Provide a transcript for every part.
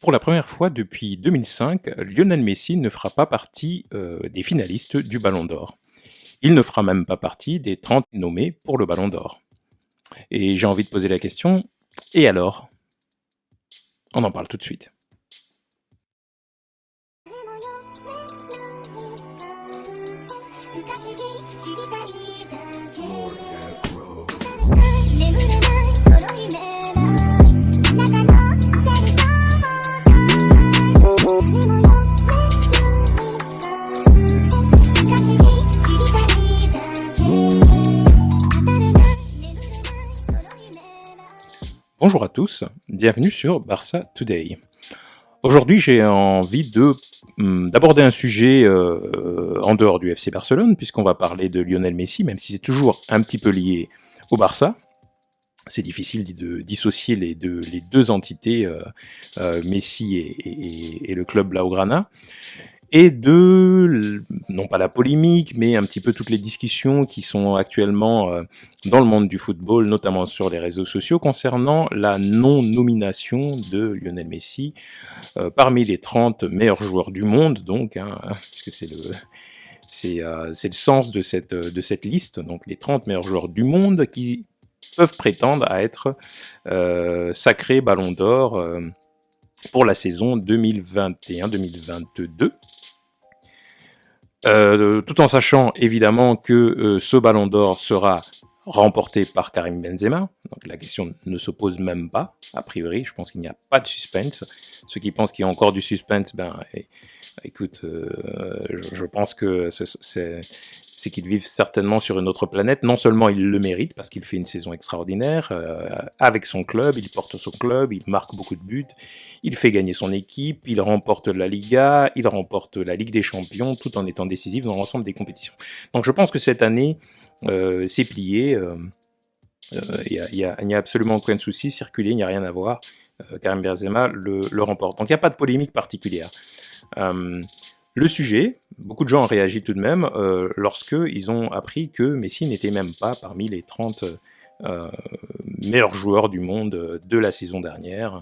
Pour la première fois depuis 2005, Lionel Messi ne fera pas partie des finalistes du Ballon d'Or. Il ne fera même pas partie des 30 nommés pour le Ballon d'Or. Et j'ai envie de poser la question, et alors? On en parle tout de suite. Bonjour à tous, bienvenue sur Barça Today. Aujourd'hui, j'ai envie d'aborder un sujet en dehors du FC Barcelone, puisqu'on va parler de Lionel Messi, même si c'est toujours un petit peu lié au Barça. C'est difficile de dissocier les deux entités, Messi et le club Blaugrana. Et non pas la polémique, mais un petit peu toutes les discussions qui sont actuellement dans le monde du football, notamment sur les réseaux sociaux, concernant la non-nomination de Lionel Messi parmi les 30 meilleurs joueurs du monde, donc, puisque c'est le sens de cette liste, donc les 30 meilleurs joueurs du monde qui peuvent prétendre à être sacrés Ballon d'Or pour la saison 2021-2022. Tout en sachant évidemment que ce Ballon d'Or sera remporté par Karim Benzema, donc la question ne se pose même pas, a priori, je pense qu'il n'y a pas de suspense. Ceux qui pensent qu'il y a encore du suspense, écoute, je pense que c'est qu'ils vivent certainement sur une autre planète. Non seulement il le mérite, parce qu'il fait une saison extraordinaire, avec son club, il porte son club, il marque beaucoup de buts, il fait gagner son équipe, il remporte la Liga, il remporte la Ligue des Champions, tout en étant décisif dans l'ensemble des compétitions. Donc je pense que cette année, c'est plié, il n'y a absolument aucun souci, circuler, il n'y a rien à voir, Karim Benzema le remporte. Donc il n'y a pas de polémique particulière. Le sujet, beaucoup de gens ont réagi tout de même lorsqu'ils ont appris que Messi n'était même pas parmi les 30 meilleurs joueurs du monde de la saison dernière,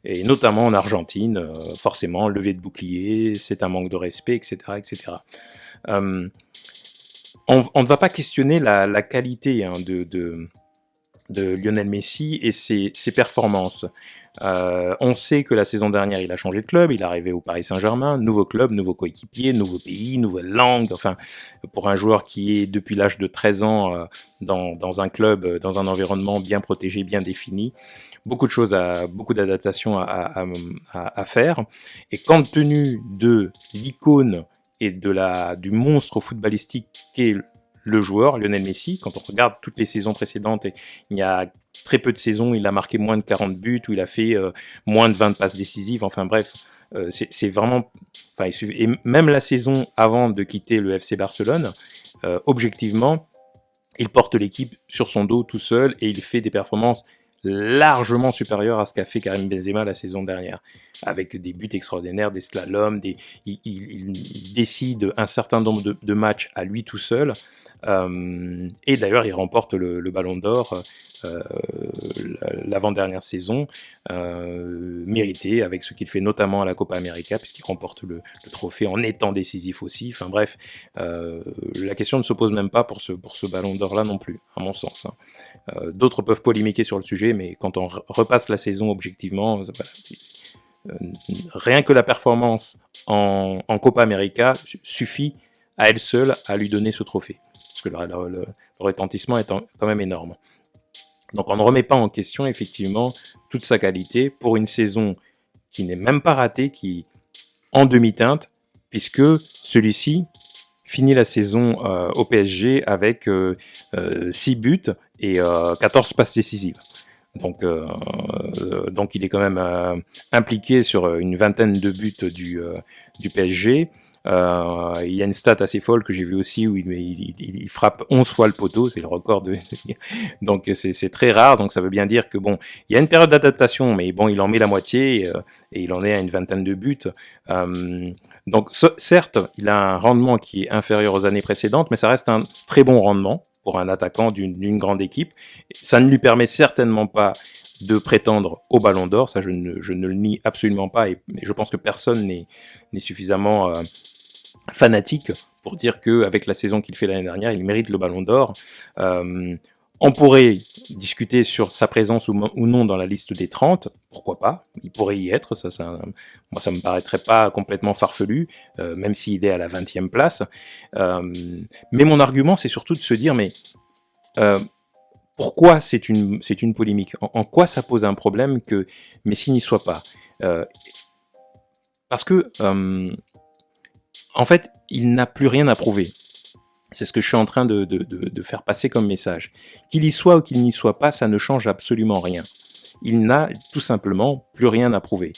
et notamment en Argentine, forcément, levée de bouclier, c'est un manque de respect, etc. etc. On ne va pas questionner la qualité de Lionel Messi et ses performances. On sait que la saison dernière, il a changé de club, il est arrivé au Paris Saint-Germain, nouveau club, nouveau coéquipier, nouveau pays, nouvelle langue, enfin, pour un joueur qui est depuis l'âge de 13 ans dans un club, dans un environnement bien protégé, bien défini, beaucoup d'adaptations à faire, et compte tenu de l'icône et du monstre footballistique qu'est le joueur, Lionel Messi, quand on regarde toutes les saisons précédentes, et il y a très peu de saisons, il a marqué moins de 40 buts, ou il a fait moins de 20 passes décisives, enfin bref, c'est vraiment... et même la saison avant de quitter le FC Barcelone, objectivement, il porte l'équipe sur son dos tout seul, et il fait des performances largement supérieures à ce qu'a fait Karim Benzema la saison dernière, avec des buts extraordinaires, des slaloms, il décide un certain nombre de matchs à lui tout seul, et d'ailleurs il remporte le Ballon d'Or l'avant-dernière saison, mérité avec ce qu'il fait notamment à la Copa América, puisqu'il remporte le trophée en étant décisif aussi. Enfin bref, la question ne se pose même pas pour ce Ballon d'Or là non plus, à mon sens. D'autres peuvent polémiquer sur le sujet, mais quand on repasse la saison objectivement, rien que la performance en Copa América suffit à elle seule à lui donner ce trophée, parce que le retentissement est quand même énorme. Donc on ne remet pas en question effectivement toute sa qualité pour une saison qui n'est même pas ratée, qui en demi-teinte, puisque celui-ci finit la saison au PSG avec 6 buts et 14 passes décisives. Donc il est quand même impliqué sur une vingtaine de buts du PSG. Il y a une stat assez folle que j'ai vue aussi où il frappe 11 fois le poteau, c'est le record donc c'est très rare, donc ça veut bien dire que bon, il y a une période d'adaptation, mais bon, il en met la moitié et il en est à une vingtaine de buts. Donc certes, il a un rendement qui est inférieur aux années précédentes, mais ça reste un très bon rendement pour un attaquant d'une grande équipe. Ça ne lui permet certainement pas de prétendre au Ballon d'Or, ça je ne le nie absolument pas, et je pense que personne n'est suffisamment fanatique pour dire qu'avec la saison qu'il fait l'année dernière, il mérite le Ballon d'Or. On pourrait discuter sur sa présence ou non dans la liste des 30, pourquoi pas, il pourrait y être, moi ça me paraîtrait pas complètement farfelu, même s'il est à la 20e place. Mais mon argument, c'est surtout de se dire, mais pourquoi c'est une polémique, en quoi ça pose un problème que Messi n'y soit pas, parce que en fait, il n'a plus rien à prouver. C'est ce que je suis en train de faire passer comme message. Qu'il y soit ou qu'il n'y soit pas, ça ne change absolument rien. Il n'a tout simplement plus rien à prouver.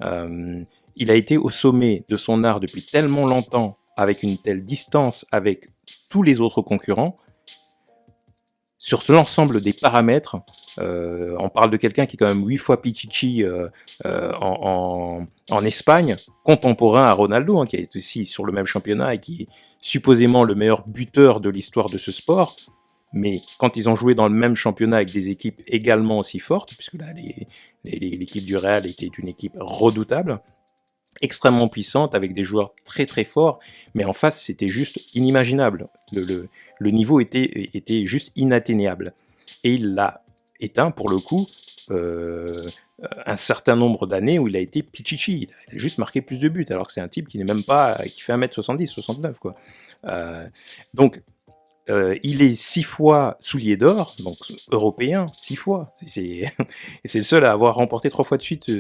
Il a été au sommet de son art depuis tellement longtemps, avec une telle distance avec tous les autres concurrents. Sur l'ensemble des paramètres, on parle de quelqu'un qui est quand même 8 fois Pichichi en Espagne, contemporain à Ronaldo, hein, qui est aussi sur le même championnat et qui est supposément le meilleur buteur de l'histoire de ce sport. Mais quand ils ont joué dans le même championnat avec des équipes également aussi fortes, puisque là l'équipe du Real était une équipe redoutable, extrêmement puissante, avec des joueurs très très forts, mais en face c'était juste inimaginable. Le niveau était juste inatteignable. Et il l'a éteint pour le coup un certain nombre d'années où il a été Pichichi. Il a juste marqué plus de buts, alors que c'est un type qui n'est même pas, qui fait 1m70, 69 quoi. Donc il est 6 fois soulier d'or, donc européen, 6 fois. Et c'est le seul à avoir remporté 3 fois de suite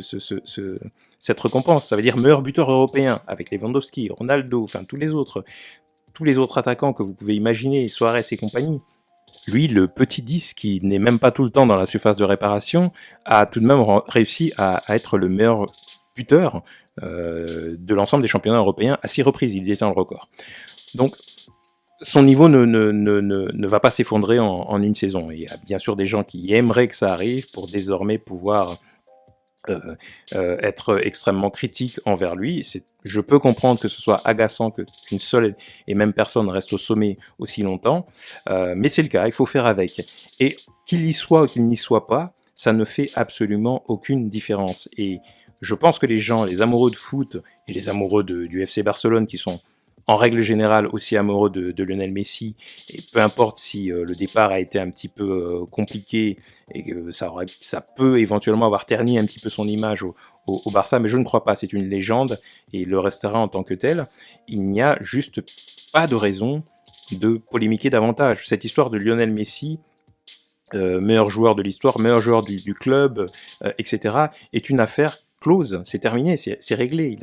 cette récompense. Ça veut dire meilleur buteur européen, avec Lewandowski, Ronaldo, enfin tous les autres attaquants que vous pouvez imaginer, Suarez et compagnie. Lui, le petit 10 qui n'est même pas tout le temps dans la surface de réparation, a tout de même réussi à être le meilleur buteur de l'ensemble des championnats européens à 6 reprises. Il détient le record. Donc, son niveau ne va pas s'effondrer en une saison. Il y a bien sûr des gens qui aimeraient que ça arrive pour désormais pouvoir être extrêmement critique envers lui. Je peux comprendre que ce soit agaçant qu'une seule et même personne reste au sommet aussi longtemps, mais c'est le cas, il faut faire avec. Et qu'il y soit ou qu'il n'y soit pas, ça ne fait absolument aucune différence. Et je pense que les gens, les amoureux de foot et les amoureux du FC Barcelone, qui sont en règle générale aussi amoureux de Lionel Messi, et peu importe si le départ a été un petit peu compliqué et que ça peut éventuellement avoir terni un petit peu son image au Barça, mais je ne crois pas, c'est une légende et il le restera en tant que tel. Il n'y a juste pas de raison de polémiquer davantage. Cette histoire de Lionel Messi, meilleur joueur de l'histoire, meilleur joueur du club, etc., est une affaire close, c'est terminé, c'est réglé.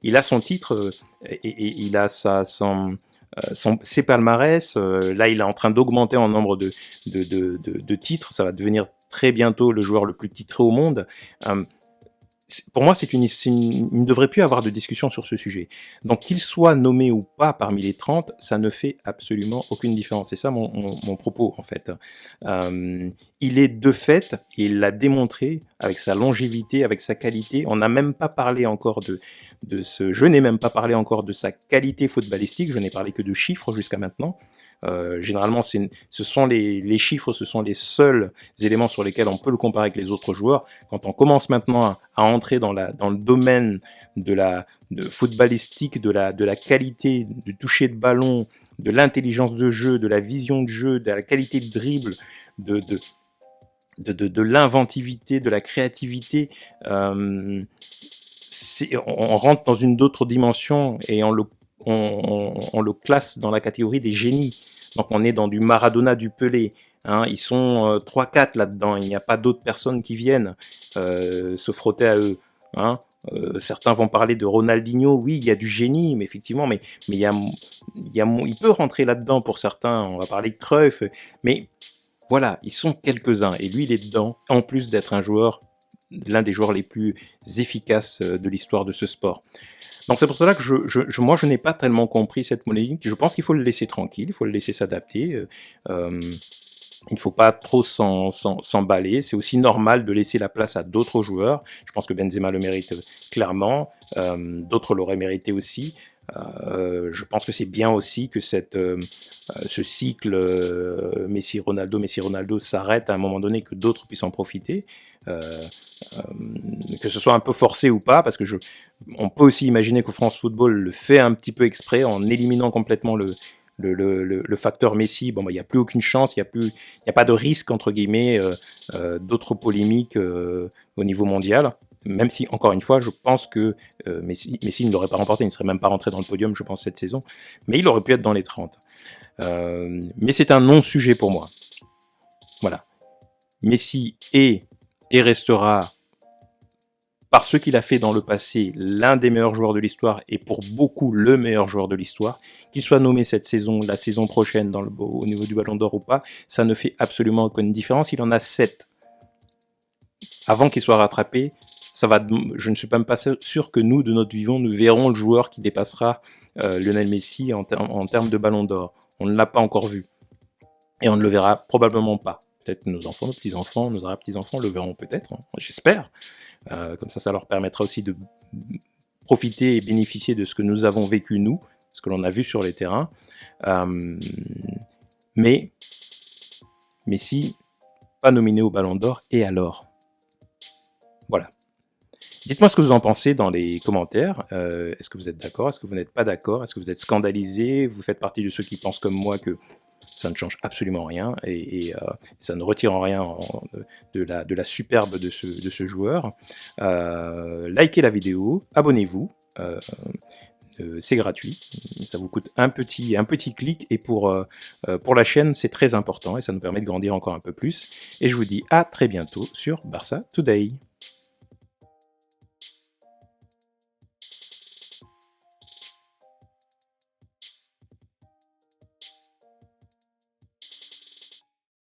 Il a son titre et il a ses palmarès. Là, il est en train d'augmenter en nombre de titres. Ça va devenir très bientôt le joueur le plus titré au monde. Pour moi, il ne devrait plus avoir de discussion sur ce sujet. Donc, qu'il soit nommé ou pas parmi les 30, ça ne fait absolument aucune différence. C'est ça mon propos, en fait. Il est de fait, et il l'a démontré, avec sa longévité, avec sa qualité. On n'a même pas parlé encore je n'ai même pas parlé encore de sa qualité footballistique, je n'ai parlé que de chiffres jusqu'à maintenant. Généralement, ce sont les chiffres, ce sont les seuls éléments sur lesquels on peut le comparer avec les autres joueurs. Quand on commence maintenant à entrer dans le domaine de footballistique, de la qualité du toucher de ballon, de l'intelligence de jeu, de la vision de jeu, de la qualité de dribble, de l'inventivité, de la créativité, on rentre dans une autre dimension et on le classe dans la catégorie des génies. Donc on est dans du Maradona, du Pelé. Hein, ils sont 3-4 là-dedans. Il n'y a pas d'autres personnes qui viennent se frotter à eux. Hein. Certains vont parler de Ronaldinho. Oui, il y a du génie, mais effectivement, mais il peut rentrer là-dedans pour certains. On va parler de Cruyff, mais voilà, ils sont quelques-uns. Et lui, il est dedans. En plus d'être l'un des joueurs les plus efficaces de l'histoire de ce sport. Donc c'est pour cela que moi je n'ai pas tellement compris cette polémique. Je pense qu'il faut le laisser tranquille, il faut le laisser s'adapter. Il ne faut pas trop s'emballer. C'est aussi normal de laisser la place à d'autres joueurs. Je pense que Benzema le mérite clairement. D'autres l'auraient mérité aussi. Je pense que c'est bien aussi que ce cycle Messi-Ronaldo s'arrête à un moment donné, que d'autres puissent en profiter. Euh, que ce soit un peu forcé ou pas, parce que on peut aussi imaginer que France Football le fait un petit peu exprès en éliminant complètement le facteur Messi. Bon, il n'y a plus aucune chance, il n'y a pas de risque, entre guillemets, d'autres polémiques au niveau mondial. Même si, encore une fois, je pense que Messi ne l'aurait pas remporté, il ne serait même pas rentré dans le podium, je pense, cette saison. Mais il aurait pu être dans les 30. Mais c'est un non-sujet pour moi. Voilà. Messi est et restera, par ce qu'il a fait dans le passé, l'un des meilleurs joueurs de l'histoire, et pour beaucoup le meilleur joueur de l'histoire. Qu'il soit nommé cette saison, la saison prochaine, au niveau du Ballon d'Or ou pas, ça ne fait absolument aucune différence. Il en a 7. Avant qu'il soit rattrapé, je ne suis même pas sûr que nous, de notre vivant, nous verrons le joueur qui dépassera Lionel Messi en termes de Ballon d'Or. On ne l'a pas encore vu. Et on ne le verra probablement pas. Peut-être nos enfants, nos petits-enfants, nos arrière-petits-enfants le verront peut-être, hein, j'espère. Comme ça leur permettra aussi de profiter et bénéficier de ce que nous avons vécu, nous, ce que l'on a vu sur les terrains. Mais Messi, pas nominé au Ballon d'Or, et alors? Voilà. Dites-moi ce que vous en pensez dans les commentaires. Est-ce que vous êtes d'accord? Est-ce que vous n'êtes pas d'accord? Est-ce que vous êtes scandalisé? Vous faites partie de ceux qui pensent comme moi que ça ne change absolument rien et ça ne retire en rien de la superbe de ce joueur. Likez la vidéo, abonnez-vous, c'est gratuit, ça vous coûte un petit clic, et pour la chaîne c'est très important et ça nous permet de grandir encore un peu plus. Et je vous dis à très bientôt sur Barça Today.